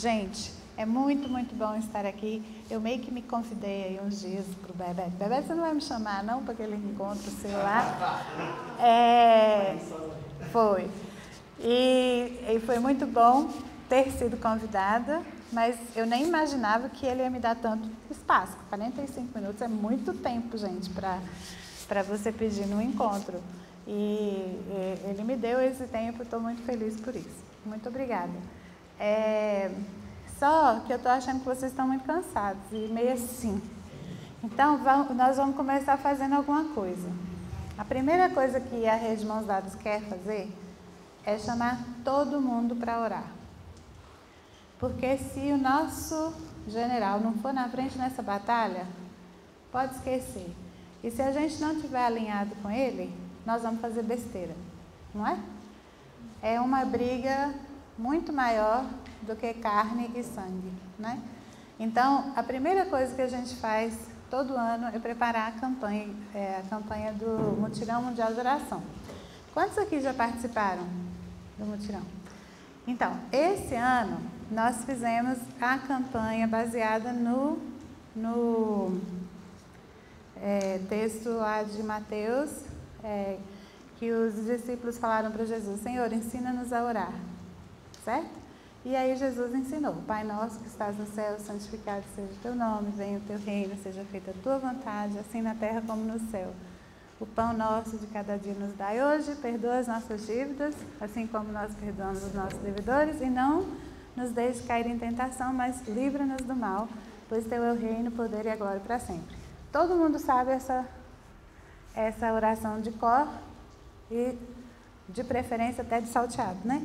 Gente, é muito, muito bom estar aqui. Eu meio que me convidei aí uns dias para o Bebeto. Bebeto, você não vai me chamar não para aquele encontro seu lá? Foi. E foi muito bom ter sido convidada, mas eu nem imaginava que ele ia me dar tanto espaço. 45 minutos é muito tempo, gente, para você pedir no encontro. E ele me deu esse tempo, estou muito feliz por isso. Muito obrigada. Só que eu estou achando que vocês estão muito cansados e meio assim. Então, nós vamos começar fazendo alguma coisa. A primeira coisa que a Rede Mãos Dadas quer fazer é chamar todo mundo para orar. Porque se o nosso general não for na frente nessa batalha, pode esquecer. E se a gente não estiver alinhado com ele, nós vamos fazer besteira, não é? É uma briga muito maior do que carne e sangue, né? Então, a primeira coisa que a gente faz todo ano é preparar a campanha do Mutirão Mundial de Oração. Quantos aqui já participaram do mutirão? Então, esse ano nós fizemos a campanha baseada no texto lá de Mateus, que os discípulos falaram para Jesus: Senhor, ensina-nos a orar, certo? E aí Jesus ensinou: Pai nosso que estás no céu, santificado seja o teu nome, venha o teu reino, seja feita a tua vontade, assim na terra como no céu. O pão nosso de cada dia nos dai hoje, perdoa as nossas dívidas, assim como nós perdoamos os nossos devedores, e não nos deixe cair em tentação, mas livra-nos do mal, pois teu é o reino, o poder e a glória para sempre. Todo mundo sabe essa oração de cor e de preferência até de salteado, né?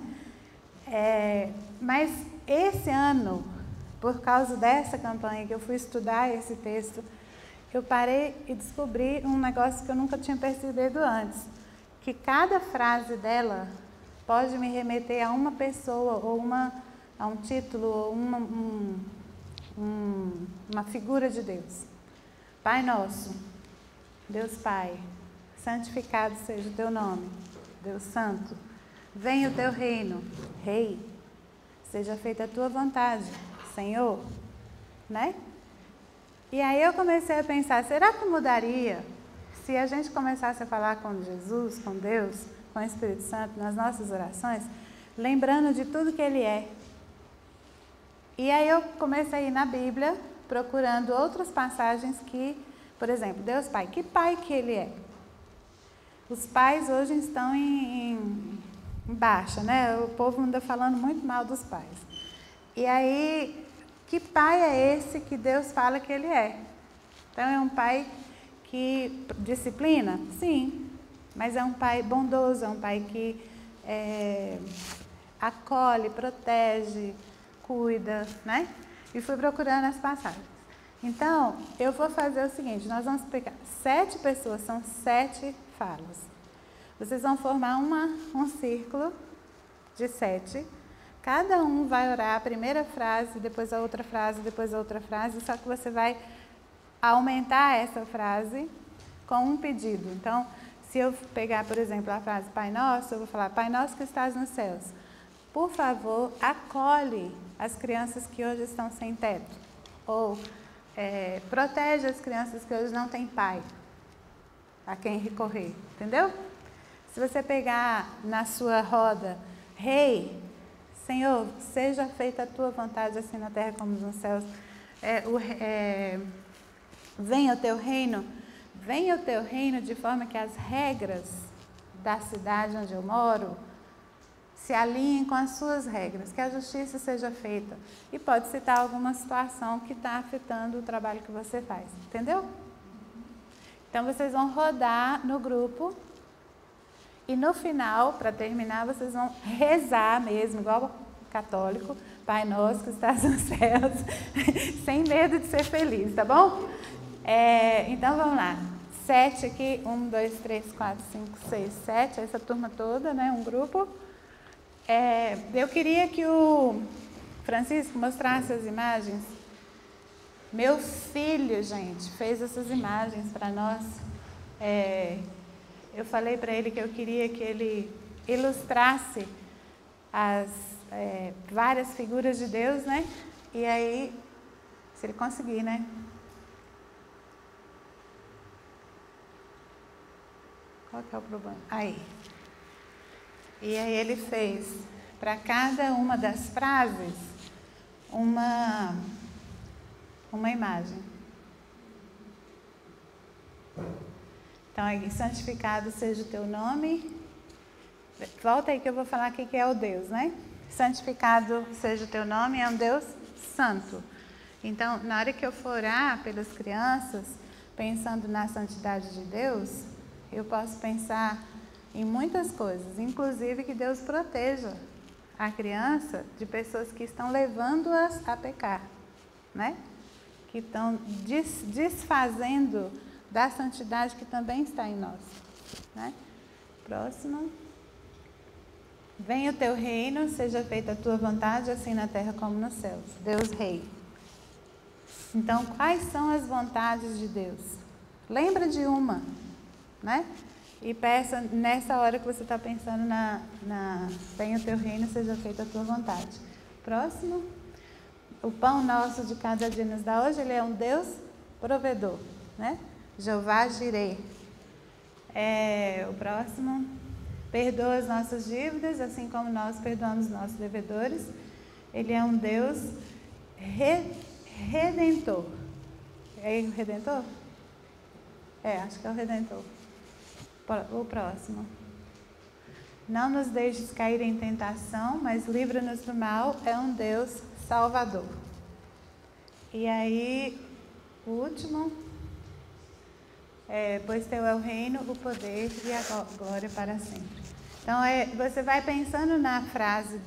Mas esse ano, por causa dessa campanha que eu fui estudar esse texto, eu parei e descobri um negócio que eu nunca tinha percebido antes, que cada frase dela pode me remeter a uma pessoa, ou a um título, ou uma figura de Deus. Pai nosso, Deus Pai, santificado seja o teu nome, Deus Santo. Venha o teu reino, Rei, seja feita a tua vontade, Senhor, né? E aí eu comecei a pensar, será que mudaria se a gente começasse a falar com Jesus, com Deus, com o Espírito Santo nas nossas orações, lembrando de tudo que Ele é? E aí eu comecei a ir na Bíblia, procurando outras passagens que, por exemplo, Deus Pai, que pai que Ele é? Os pais hoje estão em baixa, né? O povo anda falando muito mal dos pais. E aí, que pai é esse que Deus fala que Ele é? Então, é um pai que disciplina? Sim, mas é um pai bondoso, é um pai que acolhe, protege, cuida, né? E fui procurando as passagens. Então, eu vou fazer o seguinte, nós vamos pegar 7 pessoas, são 7 falas. Vocês vão formar um círculo de 7. Cada um vai orar a primeira frase, depois a outra frase, depois a outra frase, só que você vai aumentar essa frase com um pedido. Então, se eu pegar, por exemplo, a frase Pai Nosso, eu vou falar: Pai Nosso que estás nos céus, por favor, acolhe as crianças que hoje estão sem teto. Ou protege as crianças que hoje não têm pai a quem recorrer. Entendeu? Se você pegar na sua roda, Rei, Senhor, seja feita a tua vontade, assim na terra como nos céus. Venha o teu reino de forma que as regras da cidade onde eu moro se alinhem com as suas regras, que a justiça seja feita. E pode citar alguma situação que está afetando o trabalho que você faz, entendeu? Então, vocês vão rodar no grupo. E no final, para terminar, vocês vão rezar mesmo, igual católico, Pai Nosso que estás nos céus, sem medo de ser feliz, tá bom? Então, vamos lá. 7 aqui, 1, 2, 3, 4, 5, 6, 7, essa turma toda, né? Um grupo. Eu queria que o Francisco mostrasse as imagens. Meu filho, gente, fez essas imagens para nós. Eu falei para ele que eu queria que ele ilustrasse várias figuras de Deus, né? E aí, se ele conseguir, né? Qual que é o problema? Aí. E aí ele fez para cada uma das frases uma imagem. Então, aí, santificado seja o teu nome. Volta aí que eu vou falar o que é o Deus, né? Santificado seja o teu nome, é um Deus santo. Então, na hora que eu for orar pelas crianças, pensando na santidade de Deus, eu posso pensar em muitas coisas, inclusive que Deus proteja a criança de pessoas que estão levando-as a pecar, né? Que estão desfazendo da santidade que também está em nós, né? Próximo. Venha o teu reino, seja feita a tua vontade, assim na terra como nos céus. Deus Rei. Então, quais são as vontades de Deus? Lembra de uma, né? E peça, nessa hora que você está pensando venha o teu reino, seja feita a tua vontade. Próximo. O pão nosso de cada dia nos dá hoje, ele é um Deus provedor, né? Jeová Jireh. O próximo. Perdoa as nossas dívidas, assim como nós perdoamos nossos devedores. Ele é um Deus redentor. É o redentor? Acho que é o redentor. O próximo. Não nos deixes cair em tentação, mas livra-nos do mal. É um Deus salvador. E aí, o último. Pois teu é o reino, o poder e a glória para sempre. Então, você vai pensando na frase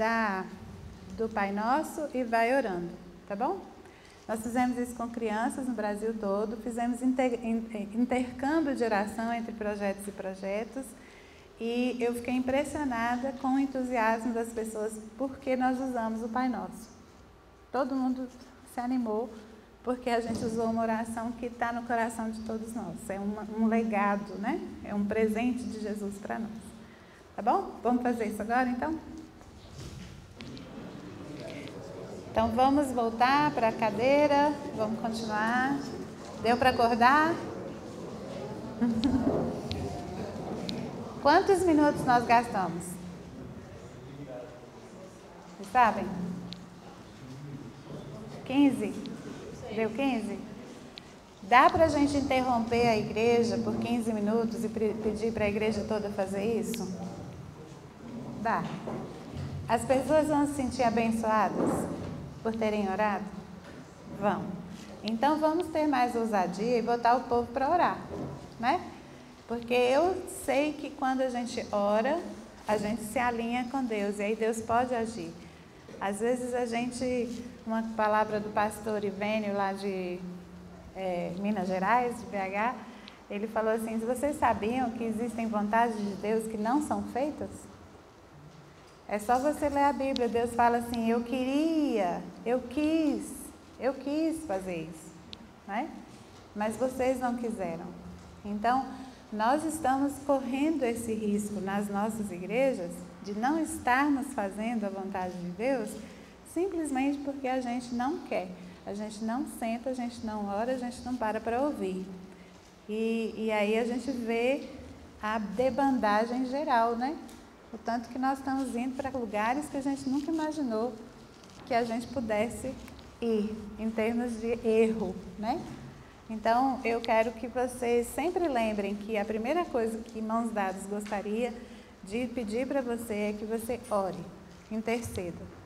do Pai Nosso e vai orando, tá bom? Nós fizemos isso com crianças no Brasil todo, fizemos intercâmbio de oração entre projetos e projetos, e eu fiquei impressionada com o entusiasmo das pessoas porque nós usamos o Pai Nosso. Todo mundo se animou porque a gente usou uma oração que está no coração de todos nós. É um legado, né? É um presente de Jesus para nós. Tá bom? Vamos fazer isso agora, então? Então, vamos voltar para a cadeira. Vamos continuar. Deu para acordar? Quantos minutos nós gastamos? Vocês sabem? 15? Deu 15? Dá para a gente interromper a igreja por 15 minutos e pedir para a igreja toda fazer isso? Dá. As pessoas vão se sentir abençoadas por terem orado? Vão. Então vamos ter mais ousadia e botar o povo para orar, né? Porque eu sei que quando a gente ora, a gente se alinha com Deus e aí Deus pode agir. Às vezes uma palavra do pastor Ivênio lá de Minas Gerais, de BH, ele falou assim: vocês sabiam que existem vontades de Deus que não são feitas? É só você ler a Bíblia, Deus fala assim: eu quis fazer isso, né? Mas vocês não quiseram. Então, nós estamos correndo esse risco nas nossas igrejas de não estarmos fazendo a vontade de Deus simplesmente porque a gente não quer. A gente não senta, a gente não ora, a gente não para ouvir. E aí a gente vê a debandagem geral, né? O tanto que nós estamos indo para lugares que a gente nunca imaginou que a gente pudesse ir, em termos de erro, né? Então, eu quero que vocês sempre lembrem que a primeira coisa que Mãos Dadas gostaria de pedir para você é que você ore, interceda.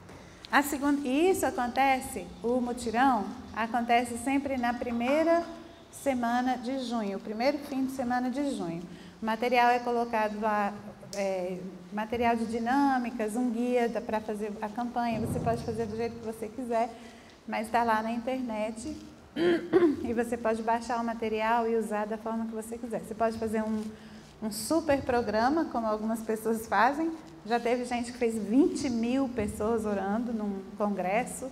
A segunda, e isso acontece, o mutirão acontece sempre na primeira semana de junho, o primeiro fim de semana de junho. O material é colocado lá, material de dinâmicas, um guia para fazer a campanha, você pode fazer do jeito que você quiser, mas está lá na internet e você pode baixar o material e usar da forma que você quiser. Você pode fazer um super programa, como algumas pessoas fazem. Já teve gente que fez 20 mil pessoas orando num congresso,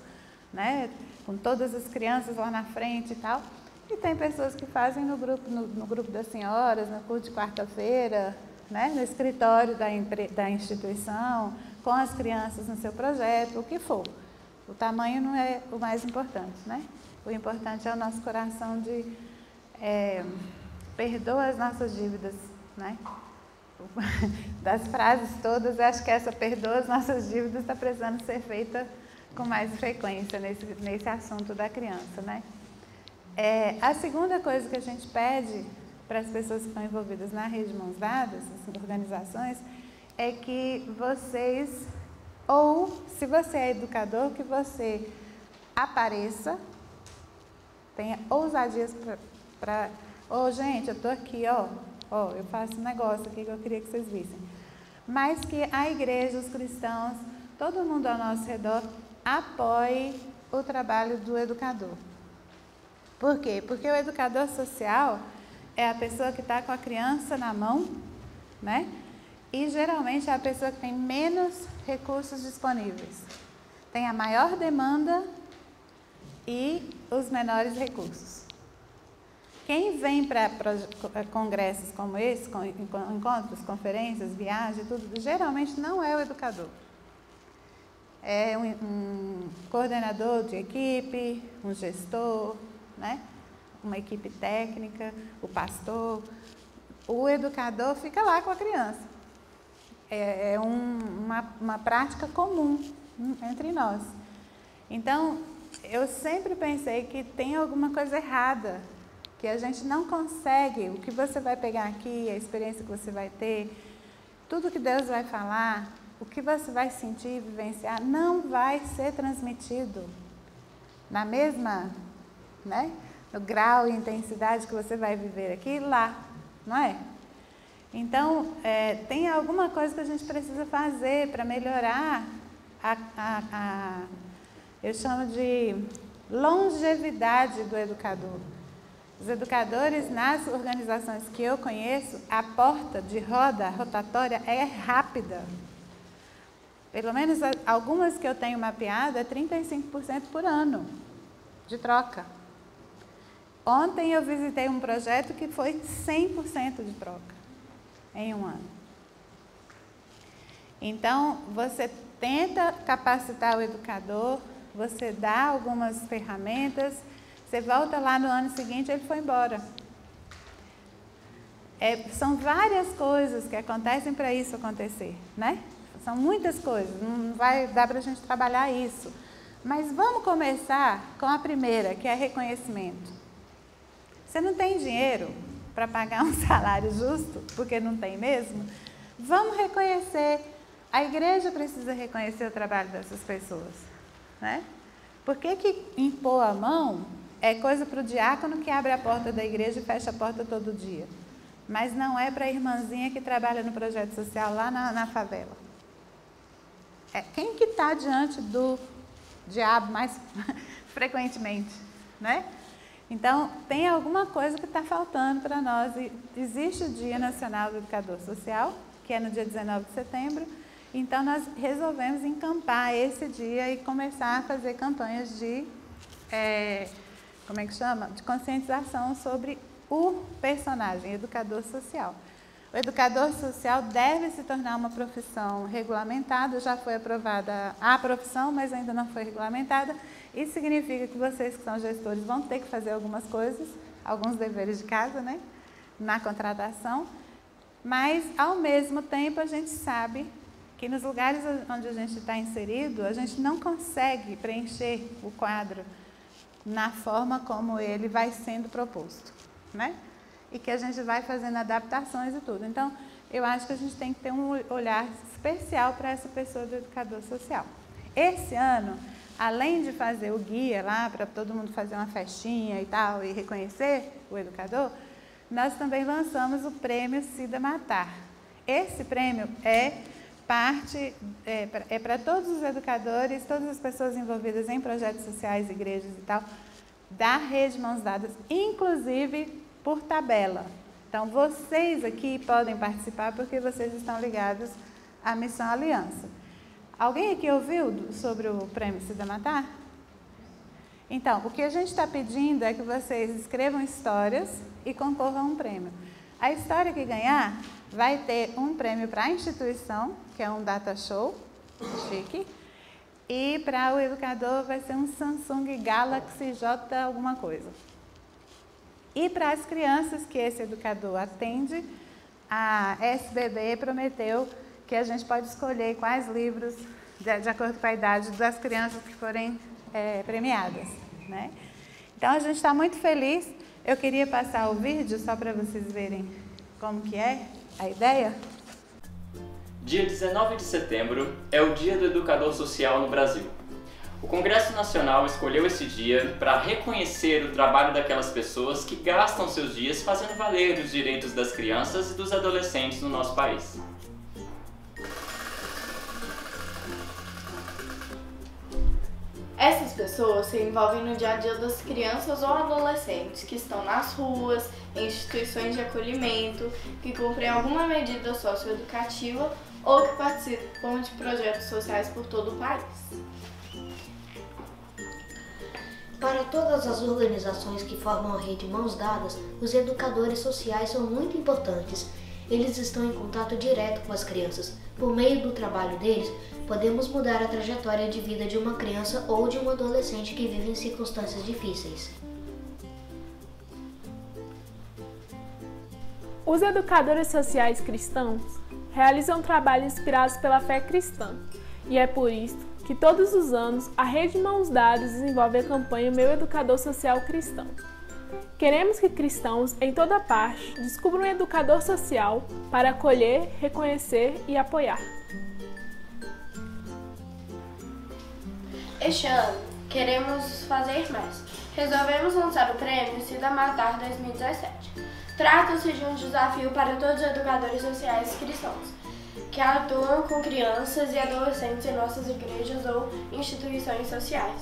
né, com todas as crianças lá na frente e tal. E tem pessoas que fazem no grupo das senhoras, no culto de quarta-feira, né, no escritório da instituição, com as crianças no seu projeto, o que for. O tamanho não é o mais importante, né? O importante é o nosso coração de perdoa as nossas dívidas, né? Das frases todas, eu acho que essa perdoa as nossas dívidas está precisando ser feita com mais frequência nesse assunto da criança, né? A segunda coisa que a gente pede para as pessoas que estão envolvidas na rede Mãos Dadas, as organizações, é que vocês, ou se você é educador, que você apareça, tenha ousadias para gente, eu estou aqui, eu faço um negócio aqui que eu queria que vocês vissem. Mas que a igreja, os cristãos, todo mundo ao nosso redor apoie o trabalho do educador. Por quê? Porque o educador social é a pessoa que está com a criança na mão, né? E geralmente é a pessoa que tem menos recursos disponíveis. Tem a maior demanda e os menores recursos. Quem vem para congressos como esse, encontros, conferências, viagens, tudo, geralmente não é o educador. É um coordenador de equipe, um gestor, né? Uma equipe técnica, o pastor. O educador fica lá com a criança. É uma prática comum entre nós. Então, eu sempre pensei que tem alguma coisa errada, que a gente não consegue, o que você vai pegar aqui, a experiência que você vai ter, tudo que Deus vai falar, o que você vai sentir, vivenciar, não vai ser transmitido na mesma, né, no grau e intensidade que você vai viver aqui lá, não é? Então, tem alguma coisa que a gente precisa fazer para melhorar eu chamo de longevidade do educador. Os educadores, nas organizações que eu conheço, a porta de rotatória é rápida. Pelo menos algumas que eu tenho mapeado, é 35% por ano de troca. Ontem eu visitei um projeto que foi 100% de troca em um ano. Então, você tenta capacitar o educador, você dá algumas ferramentas, você volta lá no ano seguinte, ele foi embora. São várias coisas que acontecem para isso acontecer, né? São muitas coisas, não vai dar para a gente trabalhar isso. Mas vamos começar com a primeira, que é reconhecimento. Você não tem dinheiro para pagar um salário justo, porque não tem mesmo? Vamos reconhecer. A igreja precisa reconhecer o trabalho dessas pessoas, né? Por que impor a mão é coisa para o diácono que abre a porta da igreja e fecha a porta todo dia? Mas não é para a irmãzinha que trabalha no projeto social lá na favela. Quem que está diante do diabo mais frequentemente, né? Então, tem alguma coisa que está faltando para nós. E existe o Dia Nacional do Educador Social, que é no dia 19 de setembro. Então, nós resolvemos encampar esse dia e começar a fazer campanhas de, de conscientização sobre o personagem, educador social. O educador social deve se tornar uma profissão regulamentada, já foi aprovada a profissão, mas ainda não foi regulamentada. Isso significa que vocês que são gestores vão ter que fazer algumas coisas, alguns deveres de casa, né, na contratação, mas ao mesmo tempo a gente sabe que nos lugares onde a gente está inserido, a gente não consegue preencher o quadro na forma como ele vai sendo proposto, né? E que a gente vai fazendo adaptações e tudo. Então, eu acho que a gente tem que ter um olhar especial para essa pessoa do educador social. Esse ano, além de fazer o guia lá, para todo mundo fazer uma festinha e tal, e reconhecer o educador, nós também lançamos o prêmio Cida Matar. Esse prêmio é para todos os educadores, todas as pessoas envolvidas em projetos sociais, igrejas e tal, da Rede Mãos Dadas, inclusive por tabela. Então, vocês aqui podem participar porque vocês estão ligados à Missão Aliança. Alguém aqui ouviu sobre o prêmio Cida Matar? Então, o que a gente está pedindo é que vocês escrevam histórias e concorram a um prêmio. A história que ganhar vai ter um prêmio para a instituição, que é um data show, chique. E para o educador vai ser um Samsung Galaxy J alguma coisa. E para as crianças que esse educador atende, a SBB prometeu que a gente pode escolher quais livros, de acordo com a idade das crianças que forem premiadas, né? Então, a gente está muito feliz. Eu queria passar o vídeo só para vocês verem como que é a ideia. Dia 19 de setembro é o Dia do Educador Social no Brasil. O Congresso Nacional escolheu esse dia para reconhecer o trabalho daquelas pessoas que gastam seus dias fazendo valer os direitos das crianças e dos adolescentes no nosso país. Essas pessoas se envolvem no dia a dia das crianças ou adolescentes que estão nas ruas, em instituições de acolhimento, que cumprem alguma medida socioeducativa ou que participam de projetos sociais por todo o país. Para todas as organizações que formam a rede Mãos Dadas, os educadores sociais são muito importantes. Eles estão em contato direto com as crianças. Por meio do trabalho deles, podemos mudar a trajetória de vida de uma criança ou de um adolescente que vive em circunstâncias difíceis. Os educadores sociais cristãos realizam trabalhos inspirados pela fé cristã, e é por isso que todos os anos a Rede Mãos Dadas desenvolve a campanha Meu Educador Social Cristão. Queremos que cristãos em toda parte descubram um educador social para acolher, reconhecer e apoiar. Este ano, queremos fazer mais. Resolvemos lançar o prêmio Cida Matar 2017. Trata-se de um desafio para todos os educadores sociais cristãos que atuam com crianças e adolescentes em nossas igrejas ou instituições sociais.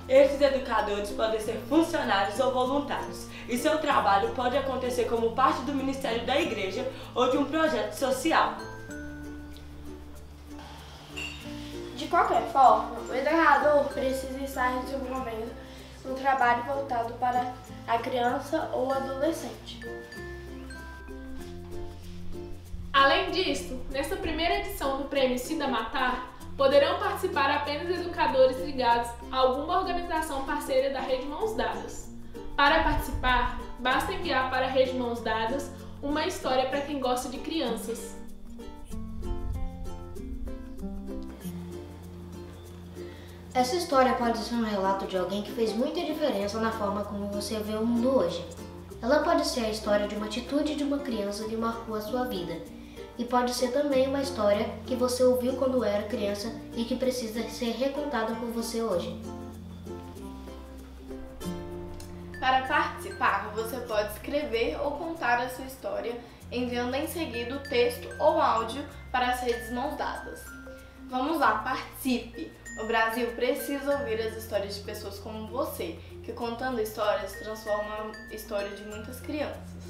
Esses educadores podem ser funcionários ou voluntários, e seu trabalho pode acontecer como parte do ministério da igreja ou de um projeto social. De qualquer forma, o educador precisa estar desenvolvendo um trabalho voltado para a criança ou adolescente. Além disso, nesta primeira edição do Prêmio Cida Matar, poderão participar apenas educadores ligados a alguma organização parceira da Rede Mãos Dadas. Para participar, basta enviar para a Rede Mãos Dadas uma história para quem gosta de crianças. Essa história pode ser um relato de alguém que fez muita diferença na forma como você vê o mundo hoje. Ela pode ser a história de uma atitude de uma criança que marcou a sua vida. E pode ser também uma história que você ouviu quando era criança e que precisa ser recontada por você hoje. Para participar, você pode escrever ou contar a sua história enviando em seguida o texto ou áudio para as redes Mãos Dadas. Vamos lá, participe! O Brasil precisa ouvir as histórias de pessoas como você, que contando histórias transformam a história de muitas crianças.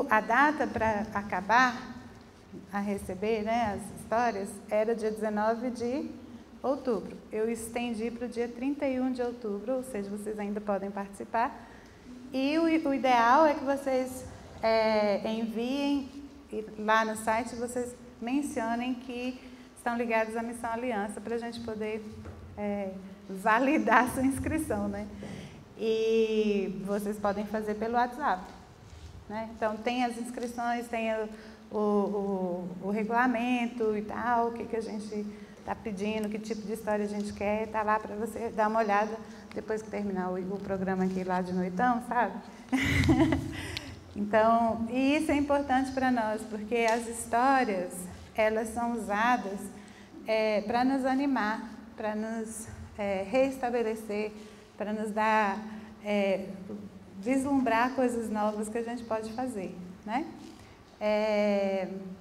A data para acabar a receber, né, as histórias era dia 19 de outubro. Eu estendi para o dia 31 de outubro, ou seja, vocês ainda podem participar. E o ideal é que vocês enviem lá no site, vocês mencionem que estão ligados à Missão Aliança, para a gente poder validar a sua inscrição, né? E vocês podem fazer pelo WhatsApp. Né? Então, tem as inscrições, tem o regulamento e tal, o que a gente está pedindo, que tipo de história a gente quer, está lá para você dar uma olhada depois que terminar o programa aqui lá de noitão, sabe? Então, e isso é importante para nós, porque as histórias, elas são usadas para nos animar, para nos reestabelecer, para nos dar... vislumbrar coisas novas que a gente pode fazer, né?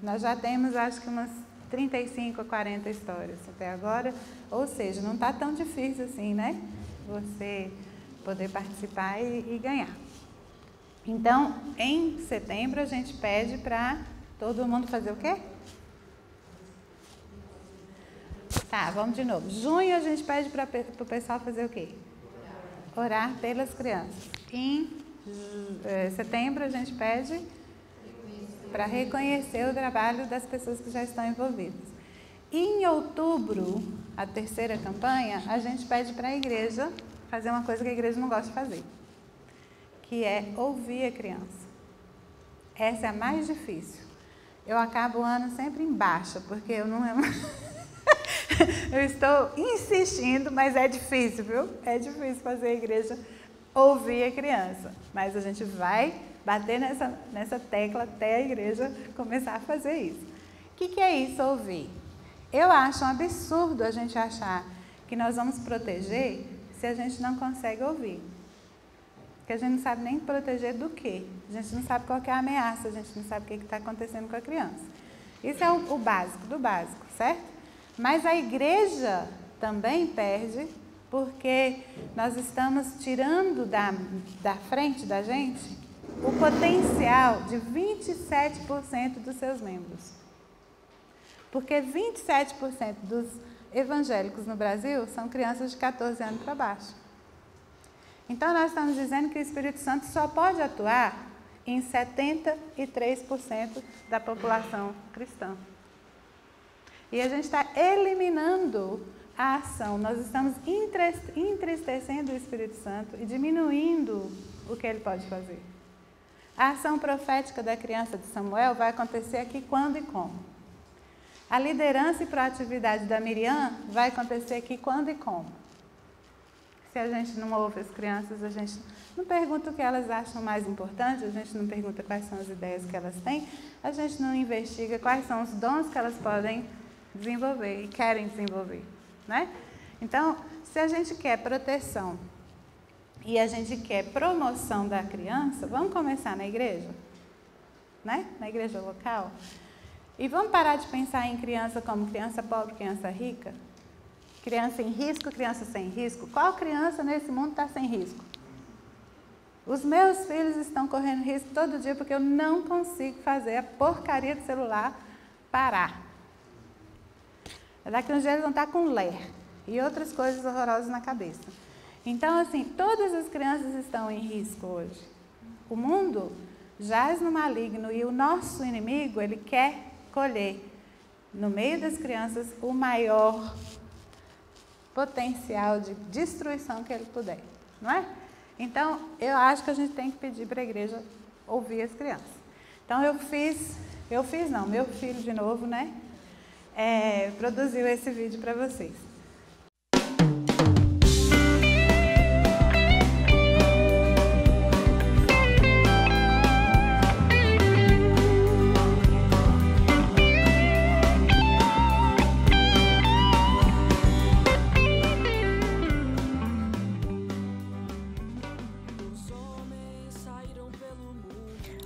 Nós já temos, acho que umas 35 a 40 histórias até agora, ou seja, não está tão difícil assim, né? Você poder participar e ganhar. Então, em setembro, a gente pede para todo mundo fazer o quê? Tá, vamos de novo. Junho, a gente pede para o pessoal fazer o quê? Orar pelas crianças. Em setembro, a gente pede para reconhecer o trabalho das pessoas que já estão envolvidas. Em outubro, a terceira campanha, a gente pede para a igreja fazer uma coisa que a igreja não gosta de fazer, que é ouvir a criança. Essa é a mais difícil. Eu acabo o ano sempre em baixa, porque eu não... eu estou insistindo, mas é difícil, viu? É difícil fazer a igreja ouvir a criança, mas a gente vai bater nessa tecla até a igreja começar a fazer isso. O que é isso, ouvir? Eu acho um absurdo a gente achar que nós vamos proteger se a gente não consegue ouvir. Porque a gente não sabe nem proteger do quê. A gente não sabe qual que é a ameaça, a gente não sabe o que está acontecendo com a criança. Isso é o básico do básico, certo? Mas a igreja também perde, porque nós estamos tirando da frente da gente o potencial de 27% dos seus membros. Porque 27% dos evangélicos no Brasil são crianças de 14 anos para baixo. Então, nós estamos dizendo que o Espírito Santo só pode atuar em 73% da população cristã. E a gente está eliminando a ação, nós estamos entristecendo o Espírito Santo e diminuindo o que ele pode fazer. A ação profética da criança de Samuel vai acontecer aqui quando e como. A liderança e proatividade da Miriam vai acontecer aqui quando e como. Se a gente não ouve as crianças, a gente não pergunta o que elas acham mais importante, a gente não pergunta quais são as ideias que elas têm, a gente não investiga quais são os dons que elas podem desenvolver e querem desenvolver, né? Então, se a gente quer proteção e a gente quer promoção da criança, vamos começar na igreja, né? Na igreja local. E vamos parar de pensar em criança como criança pobre, criança rica, criança em risco, criança sem risco. Qual criança nesse mundo está sem risco? Os meus filhos estão correndo risco todo dia porque eu não consigo fazer a porcaria do celular parar. Daqui uns dias eles vão estar com ler e outras coisas horrorosas na cabeça. Então, assim, todas as crianças estão em risco hoje. O mundo jaz no maligno e o nosso inimigo, ele quer colher no meio das crianças o maior potencial de destruição que ele puder, não é? Então, eu acho que a gente tem que pedir para a igreja ouvir as crianças. Então, meu filho de novo, né? Produziu esse vídeo para vocês.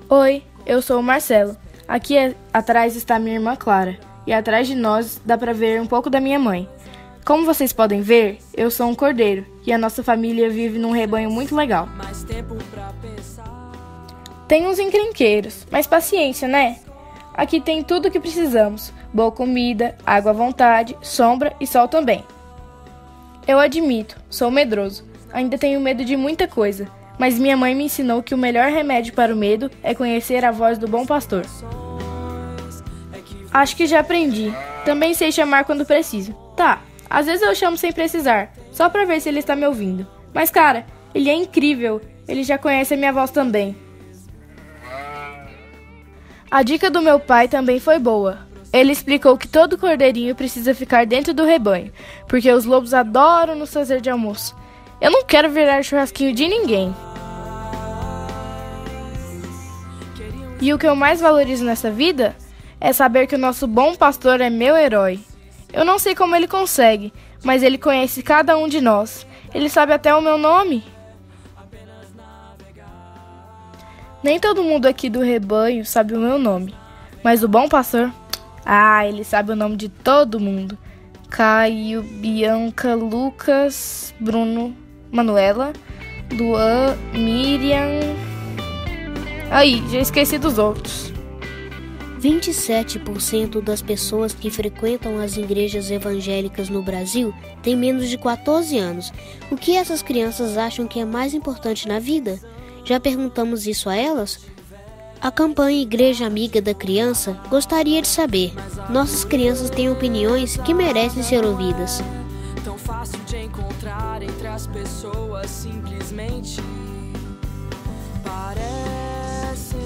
Oi, eu sou o Marcelo. Aqui atrás está minha irmã Clara. E atrás de nós dá para ver um pouco da minha mãe. Como vocês podem ver, eu sou um cordeiro e a nossa família vive num rebanho muito legal. Tem uns encrenqueiros, mas paciência, né? Aqui tem tudo o que precisamos: boa comida, água à vontade, sombra e sol também. Eu admito, sou medroso. Ainda tenho medo de muita coisa, mas minha mãe me ensinou que o melhor remédio para o medo é conhecer a voz do bom pastor. Acho que já aprendi. Também sei chamar quando preciso. Tá, às vezes eu chamo sem precisar, só pra ver se ele está me ouvindo. Mas cara, ele é incrível. Ele já conhece a minha voz também. A dica do meu pai também foi boa. Ele explicou que todo cordeirinho precisa ficar dentro do rebanho, porque os lobos adoram nos fazer de almoço. Eu não quero virar churrasquinho de ninguém. E o que eu mais valorizo nessa vida é saber que o nosso bom pastor é meu herói. Eu não sei como ele consegue, mas ele conhece cada um de nós. Ele sabe até o meu nome. Nem todo mundo aqui do rebanho sabe o meu nome, mas o bom pastor, Ah, ele sabe o nome de todo mundo. Caio, Bianca, Lucas, Bruno, Manuela, Luan, Miriam... Aí, já esqueci dos outros. 27% das pessoas que frequentam as igrejas evangélicas no Brasil têm menos de 14 anos. O que essas crianças acham que é mais importante na vida? Já perguntamos isso a elas? A campanha Igreja Amiga da Criança gostaria de saber. Nossas crianças têm opiniões que merecem ser ouvidas. Tão fácil de encontrar entre as pessoas, simplesmente parecem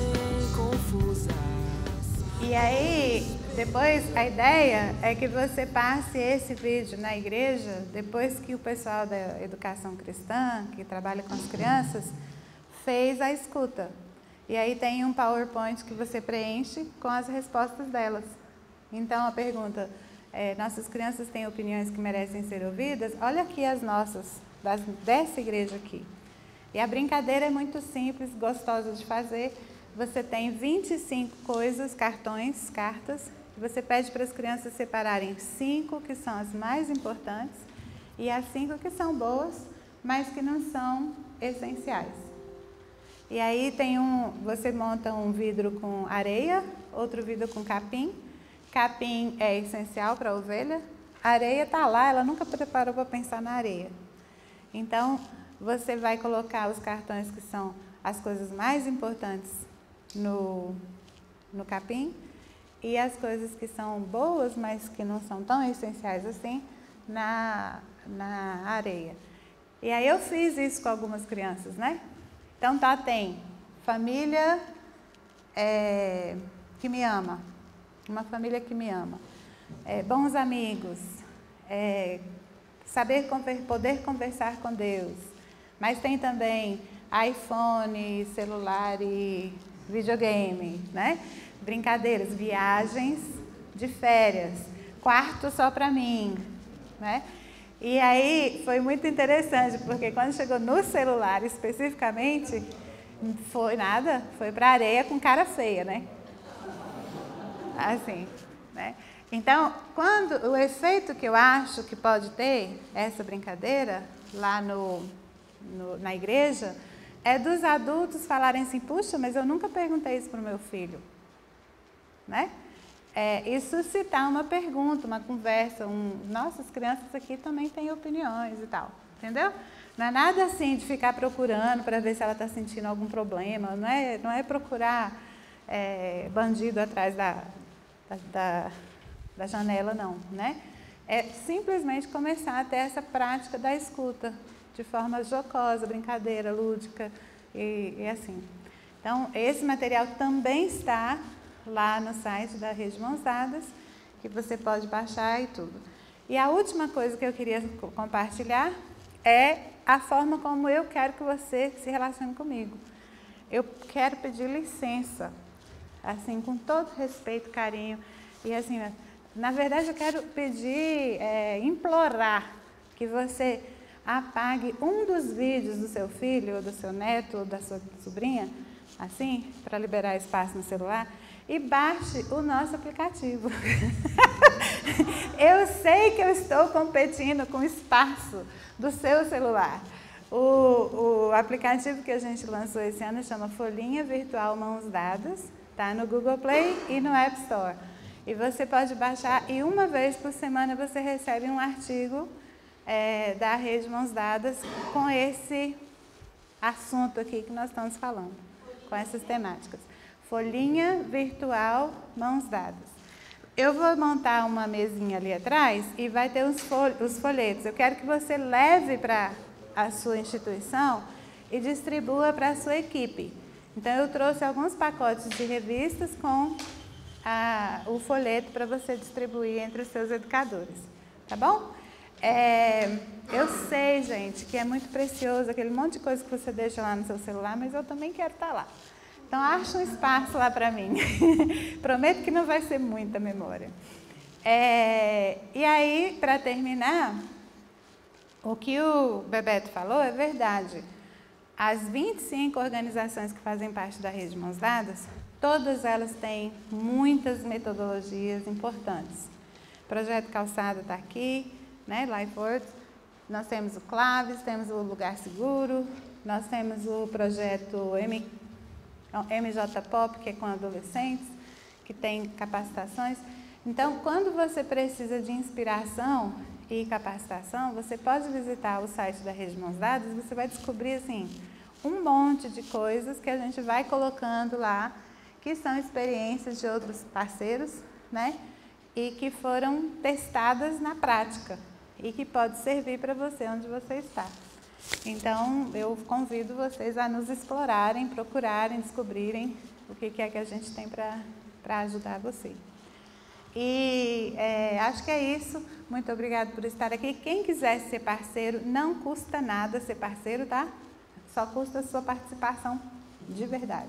confusas. E aí, depois, a ideia é que você passe esse vídeo na igreja, depois que o pessoal da educação cristã, que trabalha com as crianças, fez a escuta. E aí tem um PowerPoint que você preenche com as respostas delas. Então, a pergunta, nossas crianças têm opiniões que merecem ser ouvidas? Olha aqui as nossas, dessa igreja aqui. E a brincadeira é muito simples, gostosa de fazer. Você tem 25 coisas, cartões, cartas, que você pede para as crianças separarem 5 que são as mais importantes e as 5 que são boas, mas que não são essenciais. E aí você monta um vidro com areia, outro vidro com capim. Capim é essencial para a ovelha. A areia está lá, ela nunca preparou para pensar na areia. Então, você vai colocar os cartões que são as coisas mais importantes no capim e as coisas que são boas, mas que não são tão essenciais assim, na areia. E aí eu fiz isso com algumas crianças, né? Então tem família que me ama, uma família que me ama, bons amigos, poder conversar com Deus, mas tem também iPhone, celular e videogame, né? Brincadeiras, viagens de férias, quarto só para mim, né? E aí foi muito interessante, porque quando chegou no celular especificamente, foi para areia com cara feia, né? Assim, né? Então, o efeito que eu acho que pode ter essa brincadeira lá na igreja, é dos adultos falarem assim, puxa, mas eu nunca perguntei isso para o meu filho, né? E suscitar uma pergunta, uma conversa, nossa, as crianças aqui também têm opiniões e tal, entendeu? Não é nada assim de ficar procurando para ver se ela está sentindo algum problema, não é procurar bandido atrás da janela, não, né? É simplesmente começar a ter essa prática da escuta, de forma jocosa, brincadeira, lúdica e assim. Então, esse material também está lá no site da Rede Mãos Dadas, que você pode baixar e tudo. E a última coisa que eu queria compartilhar é a forma como eu quero que você se relacione comigo. Eu quero pedir licença, assim, com todo respeito, carinho, e assim, na verdade eu quero pedir, implorar que você apague um dos vídeos do seu filho, ou do seu neto, ou da sua sobrinha, assim, para liberar espaço no celular, e baixe o nosso aplicativo. Eu sei que eu estou competindo com o espaço do seu celular. O aplicativo que a gente lançou esse ano chama Folhinha Virtual Mãos Dadas, está no Google Play e no App Store. E você pode baixar e uma vez por semana você recebe um artigo da Rede Mãos Dadas com esse assunto aqui que nós estamos falando, com essas temáticas. Folhinha Virtual Mãos Dadas. Eu vou montar uma mesinha ali atrás e vai ter os folhetos. Eu quero que você leve para a sua instituição e distribua para a sua equipe. Então, eu trouxe alguns pacotes de revistas com o folheto para você distribuir entre os seus educadores. Tá bom? Eu sei, gente, que é muito precioso aquele monte de coisa que você deixa lá no seu celular, mas eu também quero estar lá. Então, acha um espaço lá para mim. Prometo que não vai ser muita memória. E aí, para terminar, o que o Bebeto falou é verdade. As 25 organizações que fazem parte da Rede Mãos Dadas Todas elas têm muitas metodologias importantes. O Projeto Calçada está aqui, né? LifeWords. Nós temos o Claves, temos o Lugar Seguro, nós temos o projeto MJ Pop, que é com adolescentes, que tem capacitações. Então, quando você precisa de inspiração e capacitação, você pode visitar o site da Rede Mãos Dadas, você vai descobrir assim, um monte de coisas que a gente vai colocando lá, que são experiências de outros parceiros, né? E que foram testadas na prática e que pode servir para você onde você está. Então, eu convido vocês a nos explorarem, procurarem, descobrirem o que é que a gente tem para ajudar você. E acho que é isso. Muito obrigada por estar aqui. Quem quiser ser parceiro, não custa nada ser parceiro, tá? Só custa a sua participação de verdade.